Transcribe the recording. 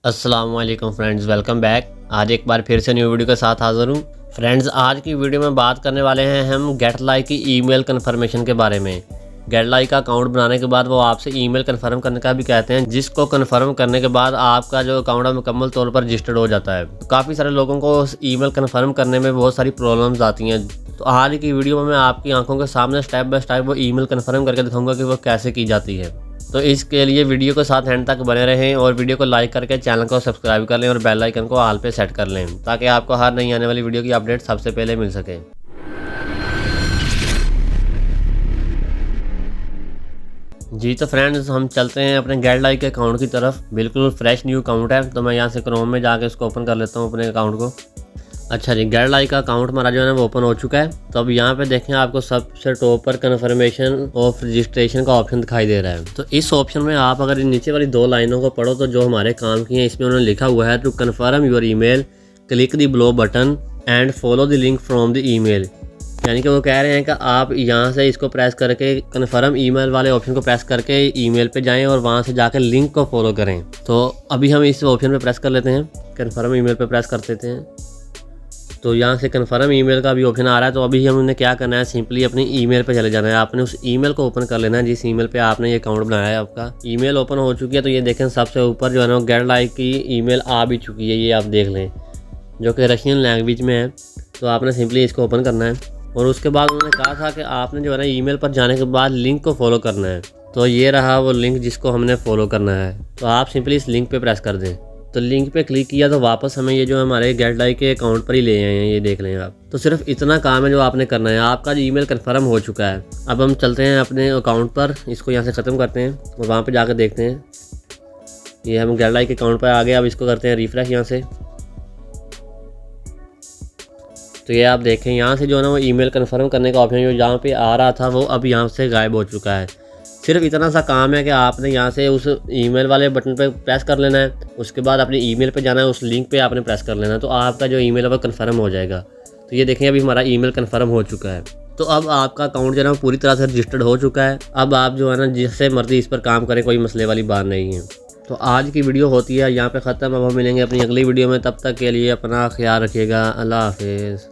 अस्सलाम वालेकुम friends, welcome back. आज एक बार फिर से न्यू वीडियो के साथ हाज़िर हूँ। फ्रेंड्स, आज की वीडियो में बात करने वाले हैं हम गेटलाइक की ईमेल कन्फर्मेशन के बारे में। गेटलाइक का अकाउंट बनाने के बाद वो आपसे ईमेल कन्फर्म करने का भी कहते हैं, जिसको कन्फर्म करने के बाद आपका जो अकाउंट है मुकम्मल तौर पर रजिस्टर्ड हो जाता है। काफ़ी सारे लोगों को ईमेल कन्फर्म करने में बहुत सारी प्रॉब्लम्स आती हैं। तो आज की वीडियो में मैं आपकी आंखों के सामने स्टेप बाय स्टेप वो ईमेल कन्फर्म करके दिखाऊंगा कि वो कैसे की जाती है। तो इसके लिए वीडियो के साथ एंड तक बने रहें और वीडियो को लाइक करके चैनल को सब्सक्राइब कर लें और बेल आइकन को ऑल पे सेट कर लें, ताकि आपको हर नई आने वाली वीडियो की अपडेट सबसे पहले मिल सके। जी तो फ्रेंड्स, हम चलते हैं अपने गेटलाइक के अकाउंट की तरफ। बिल्कुल फ्रेश न्यू अकाउंट है, तो मैं यहाँ से क्रोम में जाके इसको ओपन कर लेता हूँ अपने अकाउंट को। अच्छा जी, गेटलाइक का अकाउंट हमारा जो है ना वो ओपन हो चुका है। तो अब यहाँ पे देखें, आपको सबसे टॉप पर कन्फर्मेशन ऑफ रजिस्ट्रेशन का ऑप्शन दिखाई दे रहा है। तो इस ऑप्शन में आप अगर नीचे वाली दो लाइनों को पढ़ो तो जो हमारे काम की हैं, इसमें उन्होंने लिखा हुआ है to confirm your email click the below button and follow the link from the email. यानी कि वो कह रहे हैं कि आप यहाँ से इसको प्रेस करके कन्फर्म ईमेल वाले ऑप्शन को प्रेस करके ईमेल पे जाएं और वहाँ से जाकर लिंक को फॉलो करें। तो अभी हम इस ऑप्शन पे प्रेस कर लेते हैं, कन्फर्म ईमेल पे प्रेस कर देते हैं। तो यहाँ से कन्फर्म ईमेल का भी ऑप्शन आ रहा है। तो अभी हमने क्या करना है, सिंपली अपनी ईमेल पे चले जाना है। आपने उस ईमेल को ओपन कर लेना है जिस ईमेल पे आपने ये अकाउंट बनाया है। आपका ईमेल ओपन हो चुकी है। तो ये देखें, सबसे ऊपर जो है ना गेटलाइक की ईमेल आ भी चुकी है, ये आप देख लें, जो कि रशियन लैंग्वेज में है। तो आपने सिंपली इसको ओपन करना है और उसके बाद उन्होंने कहा था कि आपने जो है ना ईमेल पर जाने के बाद लिंक को फॉलो करना है। तो ये रहा वो लिंक जिसको हमने फॉलो करना है। तो आप सिंपली इस लिंक पे प्रेस कर दें। तो लिंक पे क्लिक किया तो वापस हमें ये जो हमारे गेटलाइक के अकाउंट पर ही ले आए हैं, ये देख लें आप। तो सिर्फ इतना काम है जो आपने करना है, आपका जो ईमेल कंफर्म हो चुका है। अब हम चलते हैं अपने अकाउंट पर, इसको यहाँ से ख़त्म करते हैं और वहाँ पे जाकर देखते हैं। ये हम गेटलाइक के अकाउंट पर आ गए। अब इसको करते हैं रिफ्रेश यहाँ से। तो ये आप देखें, यहाँ से जो है ना वो ईमेल कन्फर्म करने का ऑप्शन जो यहाँ पे आ रहा था वो अब यहाँ से गायब हो चुका है। सिर्फ इतना सा काम है कि आपने यहाँ से उस ईमेल वाले बटन पे प्रेस कर लेना है, उसके बाद अपनी ईमेल पे जाना है, उस लिंक पे आपने प्रेस कर लेना है। तो आपका जो ईमेल है वो कन्फर्म हो जाएगा। तो ये देखें, अभी हमारा ईमेल कन्फर्म हो चुका है। तो अब आपका अकाउंट जो है ना पूरी तरह से रजिस्टर्ड हो चुका है। अब आप जो है ना जिससे मर्जी इस पर काम करें, कोई मसले वाली बात नहीं है। तो आज की वीडियो होती है यहाँ पे ख़त्म। अब हम मिलेंगे अपनी अगली वीडियो में, तब तक के लिए अपना ख्याल रखिएगा। अल्लाह हाफिज़।